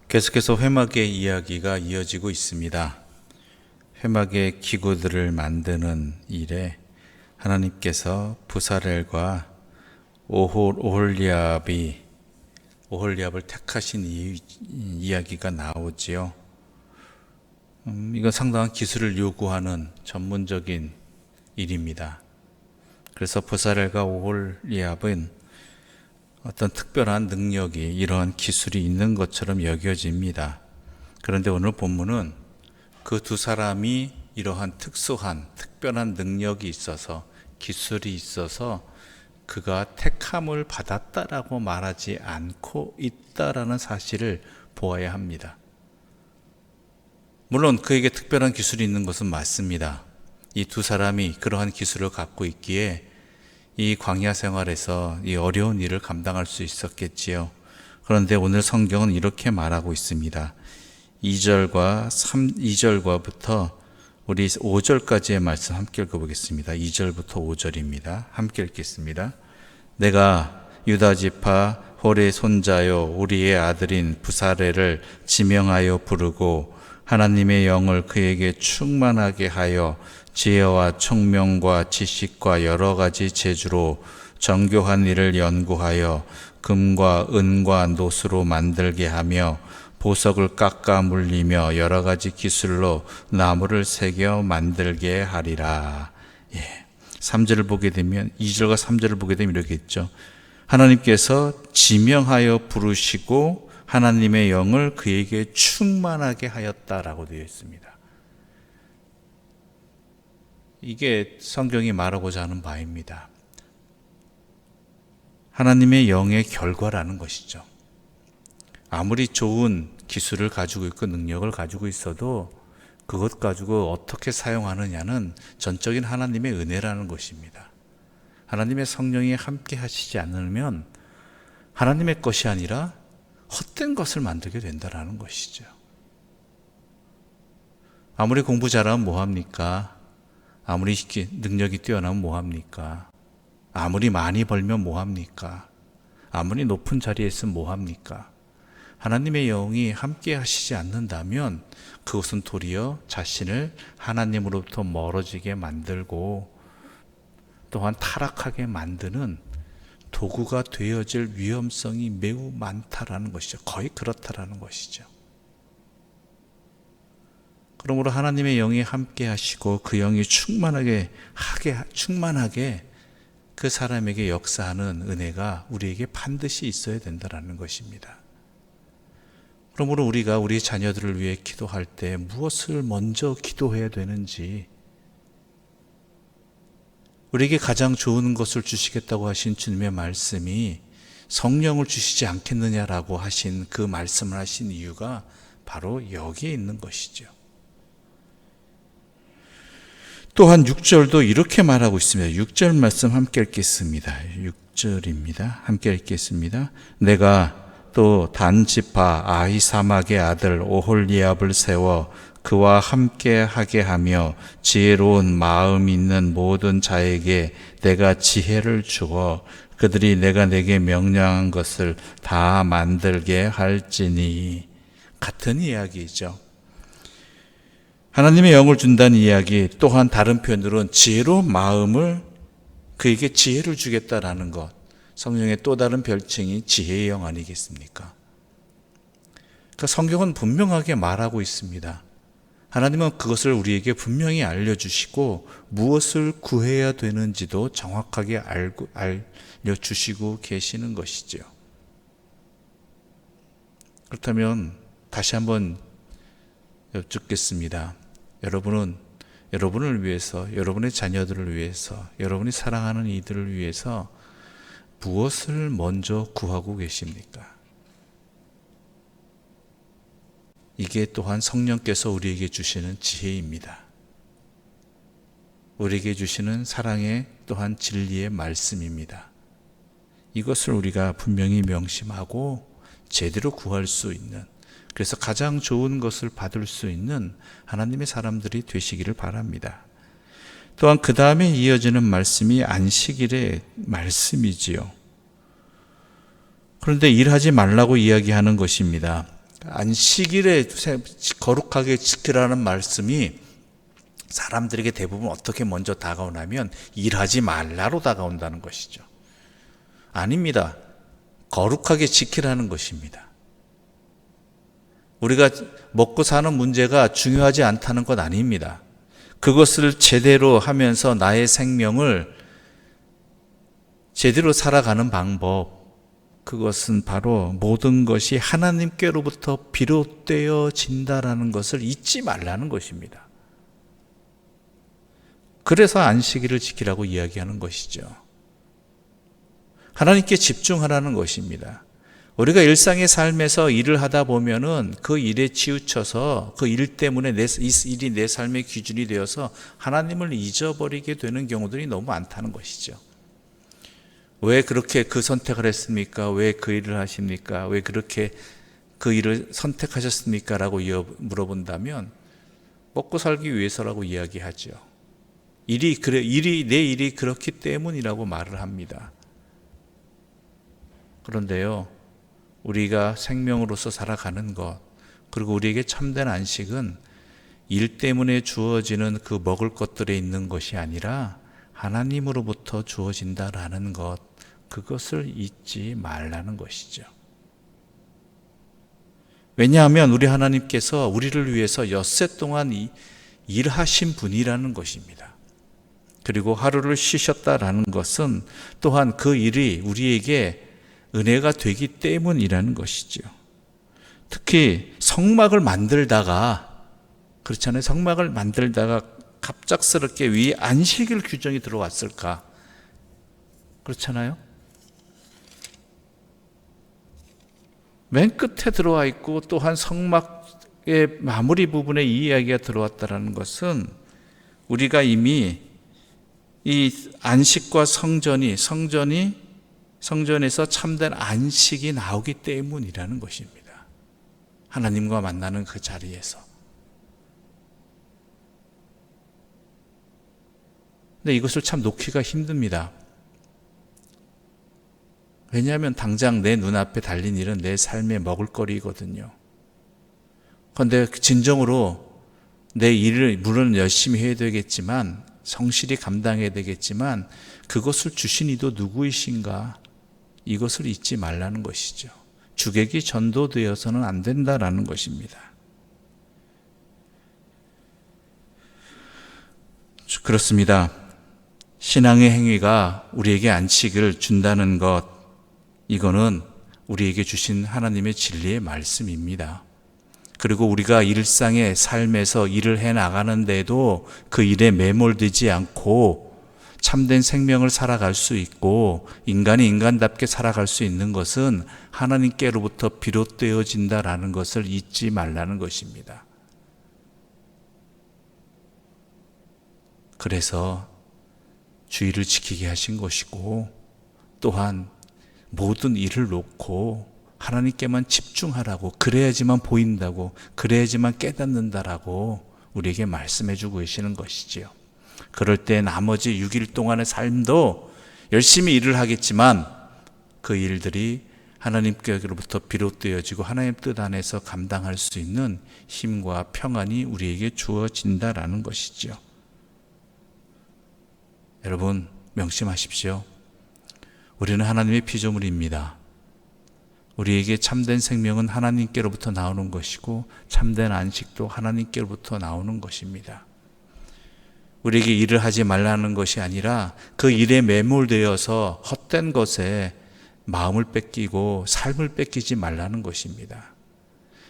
계속해서 회막의 이야기가 이어지고 있습니다. 회막의 기구들을 만드는 일에 하나님께서 부사렐과 오홀리압을 택하신 이야기가 나오지요. 이건 상당한 기술을 요구하는 전문적인 일입니다. 그래서 부사렐과 오홀리압은 어떤 특별한 능력이, 이러한 기술이 있는 것처럼 여겨집니다. 그런데 오늘 본문은 그 두 사람이 이러한 특별한 능력이 있어서, 기술이 있어서 그가 택함을 받았다라고 말하지 않고 있다라는 사실을 보아야 합니다. 물론 그에게 특별한 기술이 있는 것은 맞습니다. 이 두 사람이 그러한 기술을 갖고 있기에 이 광야 생활에서 이 어려운 일을 감당할 수 있었겠지요. 그런데 오늘 성경은 이렇게 말하고 있습니다. 2절과부터 우리 5절까지의 말씀 함께 읽어보겠습니다. 2절부터 5절입니다. 함께 읽겠습니다. 내가 유다 지파 홀의 손자요 우리의 아들인 부사렐을 지명하여 부르고 하나님의 영을 그에게 충만하게 하여 지혜와 총명과 지식과 여러 가지 재주로 정교한 일을 연구하여 금과 은과 노수로 만들게 하며 보석을 깎아 물리며 여러 가지 기술로 나무를 새겨 만들게 하리라. 3절을 보게 되면, 2절과 3절을 보게 되면 이렇게 있죠. 하나님께서 지명하여 부르시고 하나님의 영을 그에게 충만하게 하였다라고 되어 있습니다. 이게 성경이 말하고자 하는 바입니다. 하나님의 영의 결과라는 것이죠. 아무리 좋은 기술을 가지고 있고 능력을 가지고 있어도 그것 가지고 어떻게 사용하느냐는 전적인 하나님의 은혜라는 것입니다. 하나님의 성령이 함께 하시지 않으면 하나님의 것이 아니라 헛된 것을 만들게 된다는 것이죠. 아무리 공부 잘하면 뭐합니까? 아무리 능력이 뛰어나면 뭐합니까? 아무리 많이 벌면 뭐합니까? 아무리 높은 자리에 있으면 뭐합니까? 하나님의 영이 함께 하시지 않는다면 그것은 도리어 자신을 하나님으로부터 멀어지게 만들고 또한 타락하게 만드는 도구가 되어질 위험성이 매우 많다라는 것이죠. 거의 그렇다라는 것이죠. 그러므로 하나님의 영이 함께 하시고 그 영이 충만하게 그 사람에게 역사하는 은혜가 우리에게 반드시 있어야 된다는 것입니다. 그러므로 우리가 우리 자녀들을 위해 기도할 때 무엇을 먼저 기도해야 되는지, 우리에게 가장 좋은 것을 주시겠다고 하신 주님의 말씀이 성령을 주시지 않겠느냐라고 하신 그 말씀을 하신 이유가 바로 여기에 있는 것이죠. 또한 6절도 이렇게 말하고 있습니다. 6절 말씀 함께 읽겠습니다. 6절입니다. 함께 읽겠습니다. 내가 또 단 지파 아히사막의 아들 오홀리압을 세워 그와 함께 하게 하며 지혜로운 마음 있는 모든 자에게 내가 지혜를 주어 그들이 내가 내게 명령한 것을 다 만들게 할지니. 같은 이야기죠. 하나님의 영을 준다는 이야기, 또한 다른 표현으로는 지혜로운 마음을, 그에게 지혜를 주겠다라는 것. 성령의 또 다른 별칭이 지혜의 영 아니겠습니까? 그러니까 성경은 분명하게 말하고 있습니다. 하나님은 그것을 우리에게 분명히 알려주시고 무엇을 구해야 되는지도 정확하게 알려주시고 계시는 것이죠. 그렇다면 다시 한번 여쭙겠습니다. 여러분은 여러분을 위해서, 여러분의 자녀들을 위해서, 여러분이 사랑하는 이들을 위해서 무엇을 먼저 구하고 계십니까? 이게 또한 성령께서 우리에게 주시는 지혜입니다. 우리에게 주시는 사랑의 또한 진리의 말씀입니다. 이것을 우리가 분명히 명심하고 제대로 구할 수 있는, 그래서 가장 좋은 것을 받을 수 있는 하나님의 사람들이 되시기를 바랍니다. 또한 그 다음에 이어지는 말씀이 안식일의 말씀이지요. 그런데 일하지 말라고 이야기하는 것입니다. 안식일에 거룩하게 지키라는 말씀이 사람들에게 대부분 어떻게 먼저 다가오냐면 일하지 말라로 다가온다는 것이죠. 아닙니다. 거룩하게 지키라는 것입니다. 우리가 먹고 사는 문제가 중요하지 않다는 것 아닙니다. 그것을 제대로 하면서 나의 생명을 제대로 살아가는 방법, 그것은 바로 모든 것이 하나님께로부터 비롯되어진다라는 것을 잊지 말라는 것입니다. 그래서 안식일을 지키라고 이야기하는 것이죠. 하나님께 집중하라는 것입니다. 우리가 일상의 삶에서 일을 하다 보면은 그 일에 치우쳐서 그 일 때문에 이 일이 내 삶의 기준이 되어서 하나님을 잊어버리게 되는 경우들이 너무 많다는 것이죠. 왜 그렇게 그 선택을 했습니까? 왜 그 일을 하십니까? 왜 그렇게 그 일을 선택하셨습니까? 라고 물어본다면 먹고 살기 위해서라고 이야기하죠. 내 일이 그렇기 때문이라고 말을 합니다. 그런데요, 우리가 생명으로서 살아가는 것, 그리고 우리에게 참된 안식은 일 때문에 주어지는 그 먹을 것들에 있는 것이 아니라 하나님으로부터 주어진다라는 것, 그것을 잊지 말라는 것이죠. 왜냐하면 우리 하나님께서 우리를 위해서 엿새 동안 일하신 분이라는 것입니다. 그리고 하루를 쉬셨다라는 것은 또한 그 일이 우리에게 은혜가 되기 때문이라는 것이죠. 특히 성막을 만들다가, 그렇잖아요. 성막을 만들다가 갑작스럽게 왜 안식일 규정이 들어왔을까? 그렇잖아요. 맨 끝에 들어와 있고 또한 성막의 마무리 부분에 이 이야기가 들어왔다는 것은 우리가 이미 이 안식과 성전에서 참된 안식이 나오기 때문이라는 것입니다. 하나님과 만나는 그 자리에서. 근데 이것을 참 놓기가 힘듭니다. 왜냐하면 당장 내 눈앞에 달린 일은 내 삶의 먹을거리거든요. 그런데 진정으로 내 일을 물론 열심히 해야 되겠지만, 성실히 감당해야 되겠지만, 그것을 주신 이도 누구이신가? 이것을 잊지 말라는 것이죠. 주객이 전도되어서는 안 된다라는 것입니다. 그렇습니다. 신앙의 행위가 우리에게 안식을 준다는 것, 이거는 우리에게 주신 하나님의 진리의 말씀입니다. 그리고 우리가 일상의 삶에서 일을 해 나가는데도 그 일에 매몰되지 않고 참된 생명을 살아갈 수 있고 인간이 인간답게 살아갈 수 있는 것은 하나님께로부터 비롯되어진다라는 것을 잊지 말라는 것입니다. 그래서 주의를 지키게 하신 것이고, 또한 모든 일을 놓고 하나님께만 집중하라고, 그래야지만 보인다고, 그래야지만 깨닫는다라고 우리에게 말씀해 주고 계시는 것이지요. 그럴 때 나머지 6일 동안의 삶도 열심히 일을 하겠지만 그 일들이 하나님께로부터 비롯되어지고 하나님 뜻 안에서 감당할 수 있는 힘과 평안이 우리에게 주어진다라는 것이지요. 여러분, 명심하십시오. 우리는 하나님의 피조물입니다. 우리에게 참된 생명은 하나님께로부터 나오는 것이고 참된 안식도 하나님께로부터 나오는 것입니다. 우리에게 일을 하지 말라는 것이 아니라 그 일에 매몰되어서 헛된 것에 마음을 뺏기고 삶을 뺏기지 말라는 것입니다.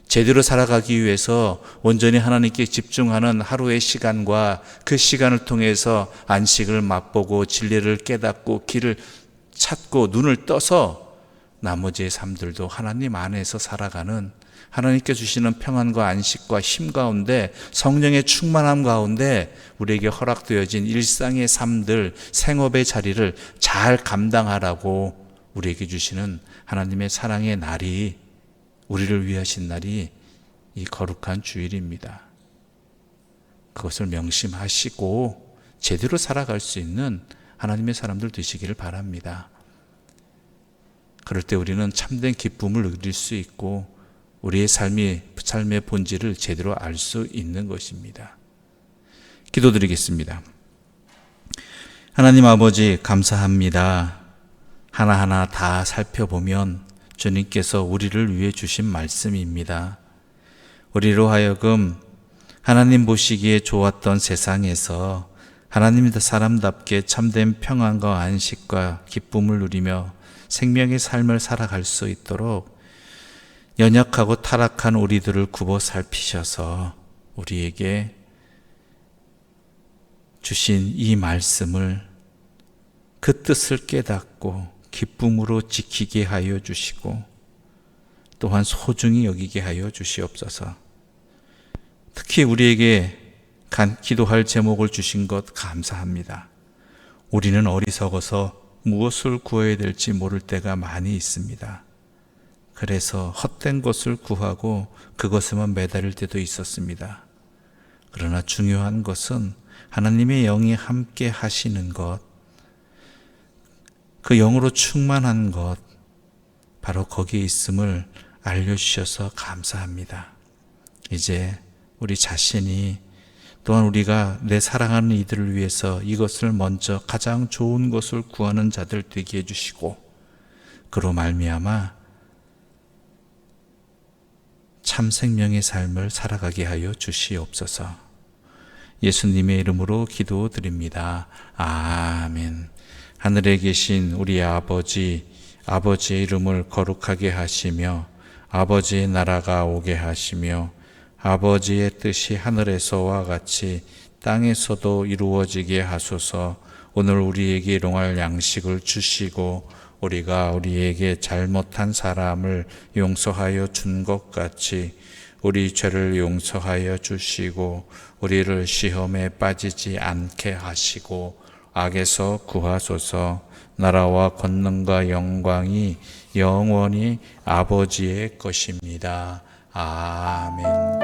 제대로 살아가기 위해서 온전히 하나님께 집중하는 하루의 시간과 그 시간을 통해서 안식을 맛보고 진리를 깨닫고 길을 찾고 눈을 떠서 나머지의 삶들도 하나님 안에서 살아가는, 하나님께 주시는 평안과 안식과 힘 가운데, 성령의 충만함 가운데 우리에게 허락되어진 일상의 삶들, 생업의 자리를 잘 감당하라고 우리에게 주시는 하나님의 사랑의 날이, 우리를 위하신 날이 이 거룩한 주일입니다. 그것을 명심하시고 제대로 살아갈 수 있는 하나님의 사람들 되시기를 바랍니다. 그럴 때 우리는 참된 기쁨을 누릴 수 있고 우리의 삶의 본질을 제대로 알 수 있는 것입니다. 기도드리겠습니다. 하나님 아버지 감사합니다. 하나하나 다 살펴보면 주님께서 우리를 위해 주신 말씀입니다. 우리로 하여금 하나님 보시기에 좋았던 세상에서 하나님 사람답게 참된 평안과 안식과 기쁨을 누리며 생명의 삶을 살아갈 수 있도록 연약하고 타락한 우리들을 굽어 살피셔서 우리에게 주신 이 말씀을 그 뜻을 깨닫고 기쁨으로 지키게 하여 주시고 또한 소중히 여기게 하여 주시옵소서. 특히 우리에게 기도할 제목을 주신 것 감사합니다. 우리는 어리석어서 무엇을 구해야 될지 모를 때가 많이 있습니다. 그래서 헛된 것을 구하고 그것에만 매달릴 때도 있었습니다. 그러나 중요한 것은 하나님의 영이 함께 하시는 것, 그 영으로 충만한 것, 바로 거기에 있음을 알려주셔서 감사합니다. 이제 우리 자신이 또한 우리가 내 사랑하는 이들을 위해서 이것을 먼저 가장 좋은 것을 구하는 자들 되게 해주시고 그로 말미암아 참 생명의 삶을 살아가게 하여 주시옵소서. 예수님의 이름으로 기도드립니다. 아멘. 하늘에 계신 우리 아버지, 아버지의 이름을 거룩하게 하시며 아버지의 나라가 오게 하시며 아버지의 뜻이 하늘에서와 같이 땅에서도 이루어지게 하소서. 오늘 우리에게 일용할 양식을 주시고 우리가 우리에게 잘못한 사람을 용서하여 준 것 같이 우리 죄를 용서하여 주시고 우리를 시험에 빠지지 않게 하시고 악에서 구하소서. 나라와 권능과 영광이 영원히 아버지의 것입니다. 아멘.